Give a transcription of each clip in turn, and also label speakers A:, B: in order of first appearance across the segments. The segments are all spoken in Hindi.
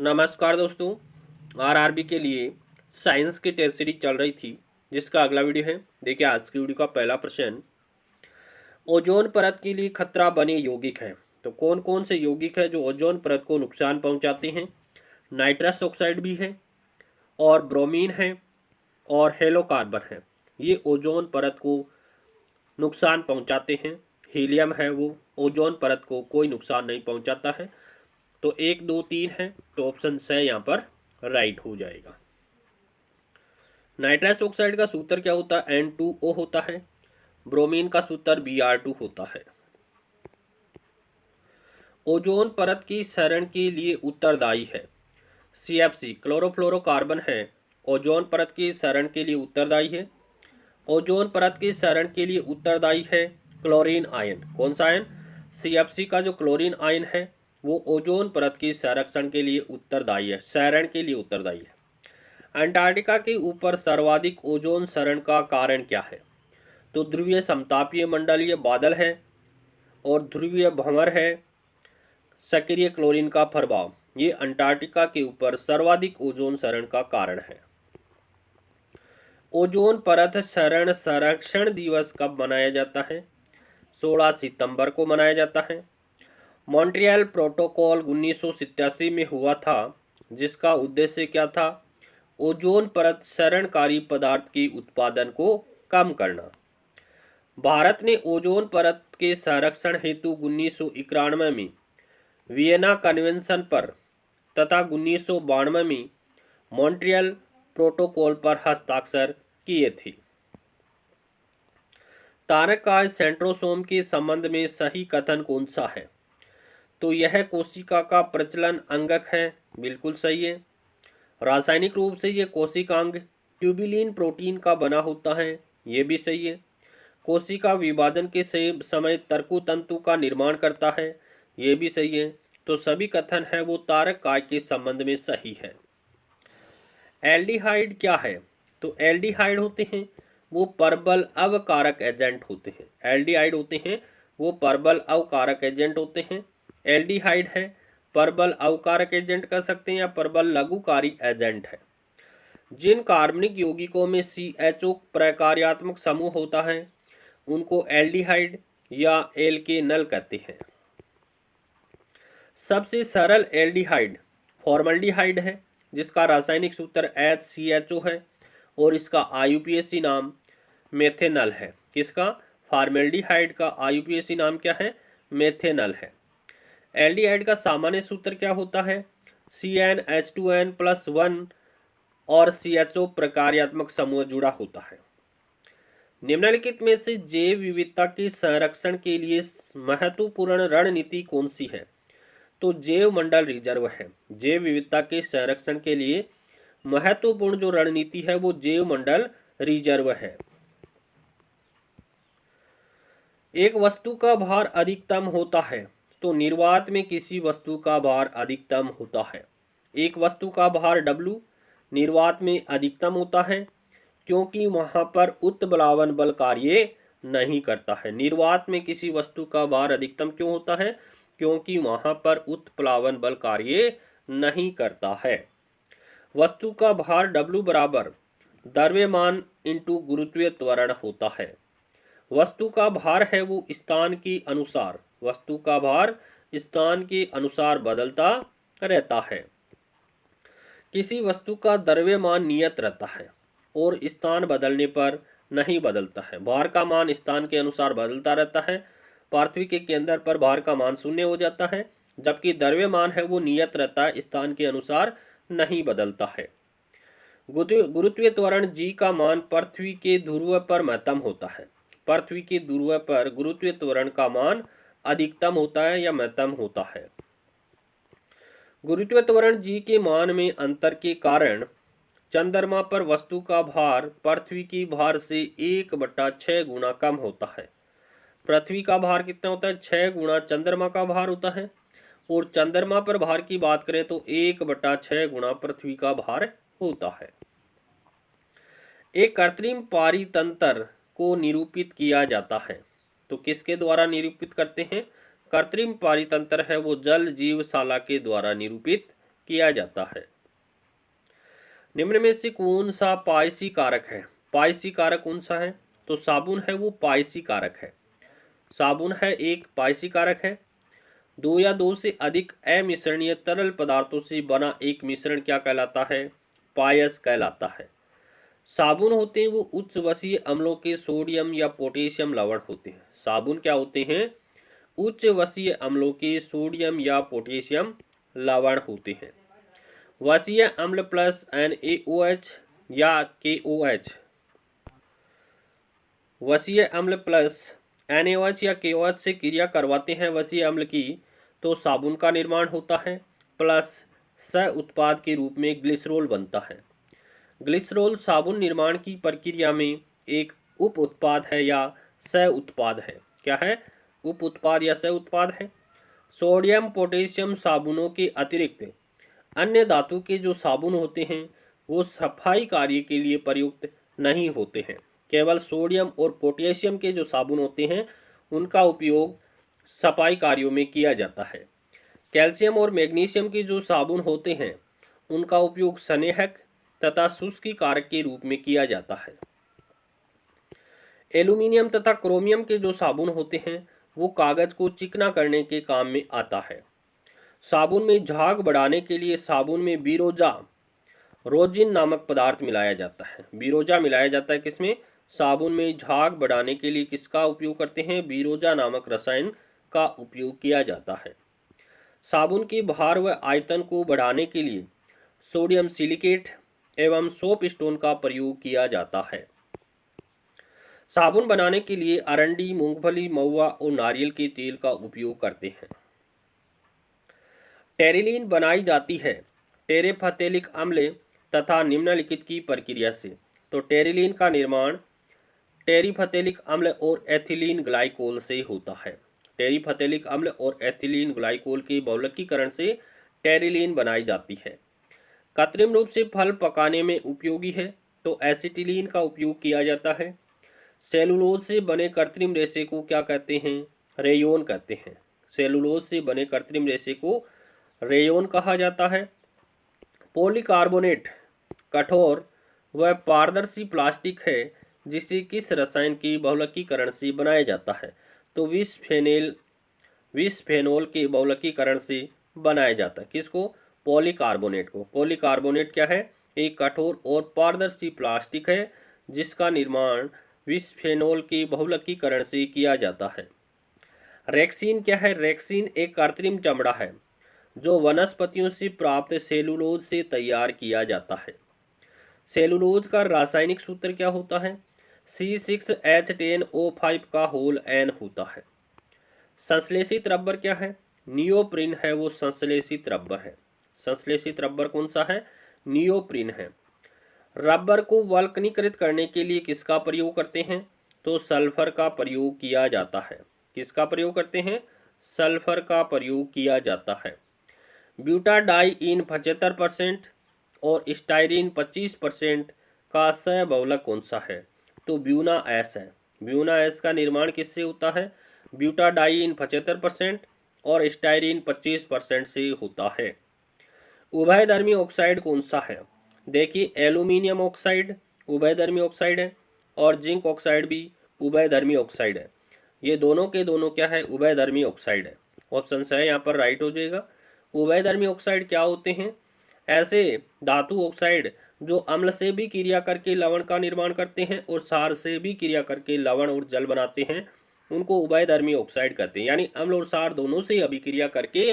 A: नमस्कार दोस्तों। आरआरबी के लिए साइंस की टेस्ट सीरीज चल रही थी, जिसका अगला वीडियो है। देखिए, आज की वीडियो का पहला प्रश्न, ओजोन परत के लिए खतरा बने यौगिक हैं। तो कौन कौन से यौगिक है जो ओजोन परत को नुकसान पहुंचाते हैं? नाइट्रस ऑक्साइड भी है, और ब्रोमीन है, और हेलोकार्बन है। ये ओजोन परत को नुकसान पहुंचाते हैं। हीलियम है, वो ओजोन परत को कोई नुकसान नहीं पहुंचाता है। तो 1, 2, 3 है, तो ऑप्शन सी यहाँ पर राइट हो जाएगा। नाइट्रस ऑक्साइड का सूत्र क्या होता है? N2O होता है। ब्रोमीन का सूत्र Br2 होता है। ओजोन परत की क्षरण के लिए उत्तरदायी है। CFC क्लोरोफ्लोरोकार्बन है, ओजोन परत की क्षरण के लिए उत्तरदायी है। ओजोन परत की क्षरण के लिए उत्तरदायी है क्लोरीन आयन। कौन सा आयन? CFC का जो क्लोरीन आयन है वो ओजोन परत की संरक्षण के लिए उत्तरदायी है, क्षरण के लिए उत्तरदायी है। अंटार्कटिका के ऊपर सर्वाधिक ओजोन क्षरण का कारण क्या है? तो ध्रुवीय समतापीय मंडलीय बादल है, और ध्रुवीय भंवर है, सक्रिय क्लोरीन का प्रभाव। ये अंटार्कटिका के ऊपर सर्वाधिक ओजोन क्षरण का कारण है। ओजोन परत क्षरण संरक्षण दिवस कब मनाया जाता है? 16 सितंबर को मनाया जाता है। मॉन्ट्रियल प्रोटोकॉल 1987 में हुआ था, जिसका उद्देश्य क्या था? ओजोन परत क्षरणकारी पदार्थ के उत्पादन को कम करना। भारत ने ओजोन परत के संरक्षण हेतु 1991 में वियना कन्वेंशन पर तथा 1992 में मॉन्ट्रियल प्रोटोकॉल पर हस्ताक्षर किए थे। तारक का सेंट्रोसोम के संबंध में सही कथन कौन सा है? तो यह कोशिका का प्रचलन अंगक है, बिल्कुल सही है। रासायनिक रूप से यह कोशिकांग ट्यूबिलिन प्रोटीन का बना होता है, ये भी सही है। कोशिका विभाजन के समय तर्कु तंतु का निर्माण करता है, ये भी सही है। तो सभी कथन है वो तारक काय के संबंध में सही है। एल्डिहाइड क्या है? तो एल्डिहाइड होते हैं वो परबल अवकारक एजेंट होते हैं। एल्डिहाइड होते हैं वो परबल अवकारक एजेंट होते हैं। एल्डिहाइड है परबल अवकारक एजेंट कह सकते हैं, या परबल लघुकारी एजेंट है। जिन कार्बनिक यौगिकों में CHO प्रकार्यात्मक समूह होता है उनको एल्डिहाइड या एल्केनल कहते हैं। सबसे सरल एल्डिहाइड फॉर्मल्डिहाइड है, जिसका रासायनिक सूत्र HCHO है, और इसका IUPAC नाम मेथेनल है। किसका? फॉर्मल्डिहाइड का IUPAC नाम क्या है? मेथेनल है। एल्डिहाइड का सामान्य सूत्र क्या होता है? CnH2n+1 और CHO प्रकार्यात्मक समूह जुड़ा होता है। निम्नलिखित में से जैव विविधता के संरक्षण के लिए महत्वपूर्ण रणनीति कौन सी है? तो जैव मंडल रिजर्व है। जैव विविधता के संरक्षण के लिए महत्वपूर्ण जो रणनीति है वो जैव मंडल रिजर्व है। एक वस्तु का भार अधिकतम होता है तो निर्वात में किसी वस्तु का भार अधिकतम होता है। एक वस्तु का भार W निर्वात में अधिकतम होता है क्योंकि वहां पर उत्प्लावन बल कार्य नहीं करता है। निर्वात में किसी वस्तु का भार अधिकतम क्यों होता है? क्योंकि वहां पर उत्प्लावन बल कार्य नहीं करता है। वस्तु का भार W बराबर द्रव्यमान इंटू गुरुत्वीय त्वरण होता है। वस्तु का भार है वो स्थान के अनुसार, वस्तु का भार स्थान के अनुसार बदलता रहता है। किसी वस्तु का द्रव्यमान नियत रहता है और स्थान बदलने पर नहीं बदलता है। भार का मान स्थान के अनुसार बदलता रहता है। पृथ्वी के केंद्र पर भार का मान 0 हो जाता है, जबकि द्रव्यमान है वो नियत रहता है, स्थान के अनुसार नहीं बदलता है। गुरुत्वीय त्वरण G का मान पृथ्वी के ध्रुव पर महत्तम होता है। पृथ्वी के ध्रुव पर गुरुत्वीय त्वरण का मान अधिकतम होता है या महत्तम होता है। गुरुत्वीय त्वरण G के मान में अंतर के कारण चंद्रमा पर वस्तु का भार पृथ्वी की भार से 1/6 गुना कम होता है। पृथ्वी का भार कितना होता है? 6 गुना चंद्रमा का भार होता है। और चंद्रमा पर भार की बात करें तो 1/6 गुना पृथ्वी का भार होता है। एक कृत्रिम पारितंत्र को निरूपित किया जाता है तो किसके द्वारा निरूपित करते हैं? कृत्रिम पारितंत्र है वो जल जीवशाला के द्वारा निरूपित किया जाता है। निम्न में से कौन सा पायसी कारक है? पायसी कारक कौन सा है? तो साबुन है वो पायसी कारक है। साबुन है एक पायसी कारक है। दो या दो से अधिक अमिश्रणीय तरल पदार्थों से बना एक मिश्रण क्या कहलाता है? पायस कहलाता है। साबुन होते हैं वो उच्च वसीय अम्लों के सोडियम या पोटेशियम लवण होते हैं। साबुन क्या होते हैं? उच्च वसीय अम्लों के सोडियम या पोटेशियम लवण होते हैं। वसीय अम्ल प्लस NaOH या KOH, वसीय अम्ल प्लस NaOH या KOH से क्रिया करवाते हैं वसीय अम्ल की, तो साबुन का निर्माण होता है। प्लस सह उत्पाद के रूप में ग्लिसरॉल बनता है। ग्लिसरॉल साबुन निर्माण की प्रक्रिया में एक उप उत्पाद है या सह उत्पाद है। क्या है? उप उत्पाद या सह उत्पाद है। सोडियम पोटेशियम साबुनों के अतिरिक्त अन्य धातु के जो साबुन होते हैं वो सफाई कार्य के लिए प्रयुक्त नहीं होते हैं। केवल सोडियम और पोटेशियम के जो साबुन होते हैं उनका उपयोग सफाई कार्यों में किया जाता है। कैल्शियम और मैग्नीशियम के जो साबुन होते हैं उनका उपयोग स्नेहक तथा शुष्की कारक के रूप में किया जाता है। एल्यूमिनियम तथा क्रोमियम के जो साबुन होते हैं वो कागज को चिकना करने के काम में आता है। साबुन में झाग बढ़ाने के लिए साबुन में बीरोजा रोजिन नामक पदार्थ मिलाया जाता है। बीरोजा मिलाया जाता है किसमें? साबुन में झाग बढ़ाने के लिए किसका उपयोग करते हैं? बीरोजा नामक रसायन का उपयोग किया जाता है। साबुन के भार व आयतन को बढ़ाने के लिए सोडियम सिलिकेट एवं सोप स्टोन का प्रयोग किया जाता है। साबुन बनाने के लिए अरंडी, मूंगफली, महुआ और नारियल के तेल का उपयोग करते हैं। टेरिलीन बनाई जाती है टेरेफथेलिक अम्ल तथा निम्नलिखित की प्रक्रिया से। तो टेरिलीन का निर्माण टेरिफथेलिक अम्ल और एथिलीन ग्लाइकोल से होता है। टेरिफथेलिक अम्ल और एथिलीन ग्लाइकोल के बहुलकीकरण से टेरिलीन बनाई जाती है। कृत्रिम रूप से फल पकाने में उपयोगी है तो एसिटिलीन का उपयोग किया जाता है। सेलुलोज से बने कृत्रिम रेशे को क्या कहते हैं? रेयोन कहते हैं। सेलुलोज से बने कृत्रिम रेशे को रेयोन कहा जाता है। पॉलीकार्बोनेट कठोर व पारदर्शी प्लास्टिक है जिसे किस रसायन के बहुलकीकरण से बनाया जाता है? तो विसफेनोल के बहुलकीकरण से बनाया जाता है। किसको? पॉलीकार्बोनेट को। पॉलीकार्बोनेट क्या है? एक कठोर और पारदर्शी प्लास्टिक है जिसका निर्माण विसफेनोल के बहुलकीकरण से किया जाता है। रेक्सीन क्या है? रेक्सीन एक कृत्रिम चमड़ा है जो वनस्पतियों से प्राप्त सेलुलोज से तैयार किया जाता है। सेलुलोज का रासायनिक सूत्र क्या होता है? C6H10O5 का होल N होता है। संश्लेषित रबर क्या है? नियोप्रिन है वो संश्लेषित रबर है। संश्लेषित रबर कौन सा है? नियोप्रिन है। रबर को वल्कनीकृत करने के लिए किसका प्रयोग करते हैं? तो सल्फर का प्रयोग किया जाता है। किसका प्रयोग करते हैं? सल्फर का प्रयोग किया जाता है। ब्यूटाडाइइन 75% और स्टाइरीन 25% का सहबहुलक कौन सा है? तो ब्यूना एस है। ब्यूना एस का निर्माण किससे होता है? ब्यूटाडाइइन 75% और स्टाइरीन 25% से होता है। उभयधर्मी ऑक्साइड कौन सा है? देखिए एल्यूमिनियम ऑक्साइड उभयधर्मी ऑक्साइड है और जिंक ऑक्साइड भी उभयधर्मी ऑक्साइड है। ये दोनों के दोनों क्या है? उभयधर्मी ऑक्साइड है। ऑप्शन है यहाँ पर राइट हो जाएगा। उभयधर्मी ऑक्साइड क्या होते हैं? ऐसे धातु ऑक्साइड जो अम्ल से भी क्रिया करके लवण का निर्माण करते हैं और क्षार से भी क्रिया करके लवण और जल बनाते हैं, उनको उभयधर्मी ऑक्साइड कहते हैं। यानी अम्ल और क्षार दोनों से अभिक्रिया करके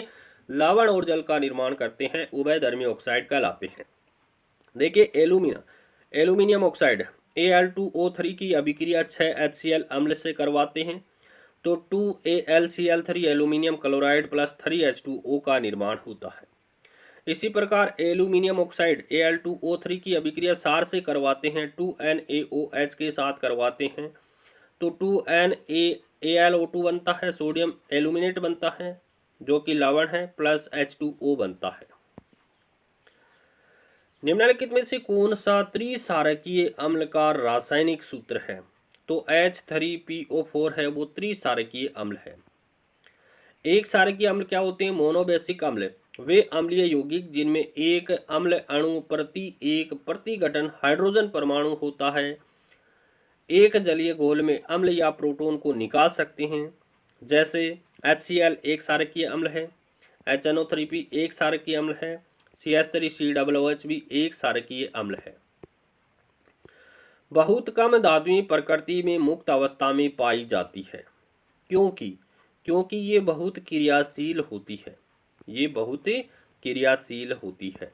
A: लवण और जल का निर्माण करते हैं, उभयधर्मी ऑक्साइड कहलाते हैं। देखिए एल्यूमिनियम ऑक्साइड Al2O3 की अभिक्रिया 6HCl अम्ल से करवाते हैं तो 2AlCl3 aluminium chloride plus 3H2O का निर्माण होता है। इसी प्रकार एल्यूमिनियम ऑक्साइड Al2O3 की अभिक्रिया क्षार से करवाते हैं 2NaOH के साथ करवाते हैं तो 2NaAlO2 बनता है, सोडियम एल्यूमिनेट बनता है जो कि लवण है, प्लस H2O बनता है। निम्नलिखित में से कौन सा त्रिसारकीय अम्ल का रासायनिक सूत्र है? तो H3PO4 है वो त्रिसारकीय अम्ल है। एक सारकीय अम्ल क्या होते हैं? मोनोबेसिक अम्ल वे अम्लीय यौगिक जिनमें एक अम्ल अणु प्रति एक प्रतिघटन हाइड्रोजन परमाणु होता है एक जलीय घोल में अम्ल या प्रोटॉन को निकाल सकते हैं। जैसे HCl एक क्षारकीय अम्ल है, HNO3P एक क्षारकीय अम्ल है, CH3COOH भी एक क्षारकीय अम्ल है। बहुत कम धातुएं प्रकृति में मुक्त अवस्था में पाई जाती है क्योंकि ये बहुत क्रियाशील होती है। ये बहुत क्रियाशील होती है।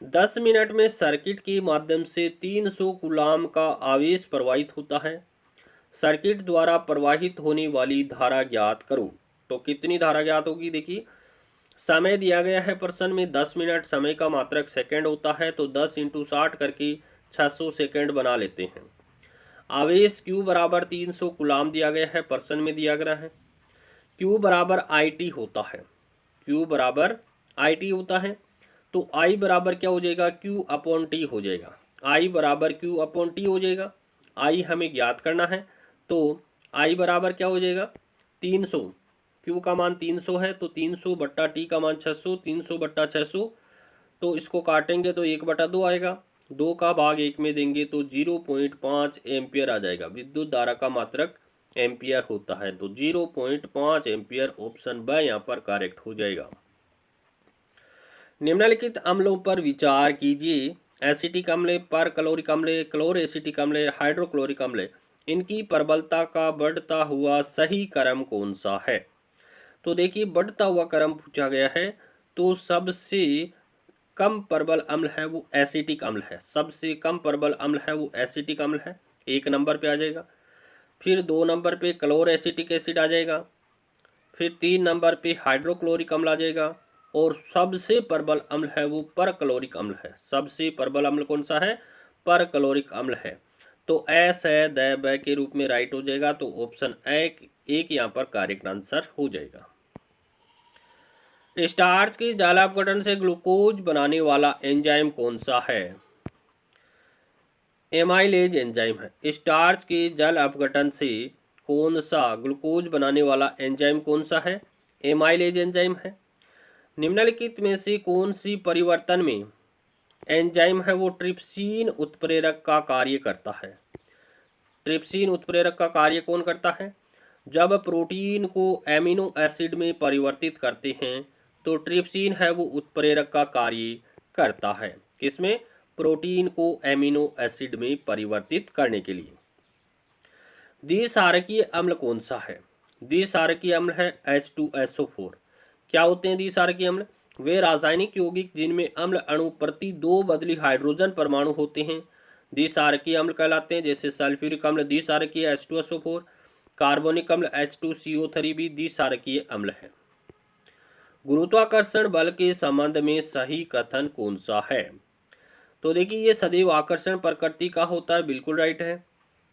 A: 10 मिनट में सर्किट के माध्यम से 300 कूलाम का आवेश प्रवाहित होता है। सर्किट द्वारा प्रवाहित होने वाली धारा ज्ञात करो। तो कितनी धारा ज्ञात होगी? देखिए, समय दिया गया है प्रश्न में 10 मिनट, समय का मात्रक सेकंड होता है, तो 10 × 60 करके 600 सेकंड बना लेते हैं। आवेश Q बराबर 300 कूलाम दिया गया है, प्रश्न में दिया गया है। Q बराबर IT होता है, Q बराबर IT होता है, तो I बराबर क्या हो जाएगा? Q/T हो जाएगा। I बराबर Q/T हो जाएगा। I हमें ज्ञात करना है, तो I बराबर क्या हो जाएगा? 300। Q का मान 300 है, तो 300/T का मान 600, 300/600, तो इसको काटेंगे तो 1/2 आएगा। 2 का भाग 1 में देंगे तो 0.5 एम्पियर आ जाएगा। विद्युत धारा का मात्रक एम्पियर होता है, तो 0.5 एम्पियर ऑप्शन ब यहाँ पर करेक्ट हो जाएगा। निम्नलिखित अम्लों पर विचार कीजिए। एसिटिक अम्ल, परक्लोरिक अम्ल, क्लोरएसिटिक अम्ल, हाइड्रोक्लोरिक अम्ल, इनकी प्रबलता का बढ़ता हुआ सही क्रम कौन सा है? तो देखिए, बढ़ता हुआ क्रम पूछा गया है, तो सबसे कम प्रबल अम्ल है वो एसिटिक अम्ल है। सबसे कम प्रबल अम्ल है वो एसिटिक अम्ल है, 1 नंबर पे आ जाएगा। फिर 2 नंबर पे क्लोरएसिटिक एसिड आ जाएगा। फिर 3 नंबर पे हाइड्रोक्लोरिक अम्ल आ जाएगा। और सबसे प्रबल अम्ल है वो परक्लोरिक अम्ल है। सबसे प्रबल अम्ल कौन सा है? परक्लोरिक अम्ल है। तो एस है द ब के रूप में राइट हो जाएगा, तो ऑप्शन एक यहाँ पर करेक्ट आंसर हो जाएगा। स्टार्च के जाल अपघटन से ग्लूकोज बनाने वाला एंजाइम कौन सा है? एमाइलेज एंजाइम है। स्टार्च के जल अपघटन से कौन सा ग्लूकोज बनाने वाला एंजाइम कौन सा है? एमाइलेज एंजाइम है। निम्नलिखित में से कौन सी परिवर्तन में एंजाइम है वो ट्रिप्सिन उत्प्रेरक का कार्य करता है? ट्रिप्सिन उत्प्रेरक का कार्य कौन करता है? जब प्रोटीन को एमिनो एसिड में परिवर्तित करते हैं तो ट्रिप्सिन है वो उत्प्रेरक का कार्य करता है। किसमें? प्रोटीन को एमिनो एसिड में परिवर्तित करने के लिए। द्विक्षारकीय अम्ल कौन सा है? द्विक्षारकीय अम्ल है H2SO4। क्या होते हैं द्विक्षारकीय अम्ल? वे रासायनिक यौगिक जिनमें अम्ल अणु प्रति 2 बदली हाइड्रोजन परमाणु होते हैं द्विक्षारकीय अम्ल कहलाते हैं। जैसे सल्फ्यूरिक अम्ल द्विक्षारकीय H2SO4, कार्बोनिक अम्ल H2CO3 भी द्विक्षारकीय अम्ल है। गुरुत्वाकर्षण बल के संबंध में सही कथन कौन सा है? तो देखिए, ये सदैव आकर्षण प्रकृति का होता है, बिल्कुल राइट है।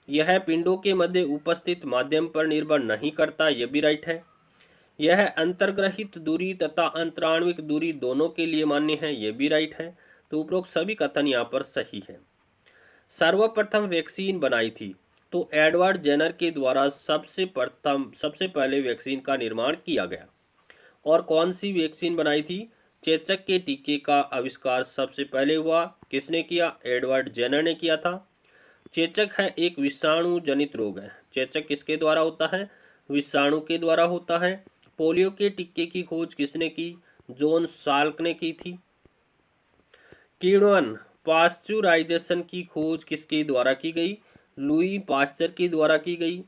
A: यह पिंडों के मध्य उपस्थित माध्यम पर निर्भर नहीं करता, यह भी राइट है। यह अंतर्ग्रहित दूरी तथा अंतराण्विक दूरी दोनों के लिए मान्य है, यह भी राइट है। तो उपरोक्त सभी कथन यहाँ पर सही है। सर्वप्रथम वैक्सीन बनाई थी तो एडवर्ड जेनर के द्वारा सबसे पहले वैक्सीन का निर्माण किया गया। और कौन सी वैक्सीन बनाई थी? चेचक के टीके का आविष्कार सबसे पहले हुआ। किसने किया? एडवर्ड जेनर ने किया था। चेचक है एक विषाणु जनित रोग है। चेचक किसके द्वारा होता है? विषाणु के द्वारा होता है। पोलियो के टीके की खोज किसने की? जॉन साल्क ने की थी। किण्वन पाश्चुराइजेशन की खोज किसके द्वारा की गई? लुई पाश्चर के द्वारा की गई।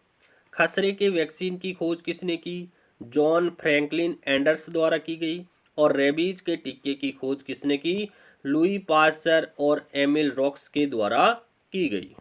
A: खसरे के वैक्सीन की खोज किसने की? जॉन फ्रैंकलिन एंडर्स द्वारा की गई। और रेबीज के टीके की खोज किसने की? लुई पाश्चर और एमिल रॉक्स के द्वारा की गई।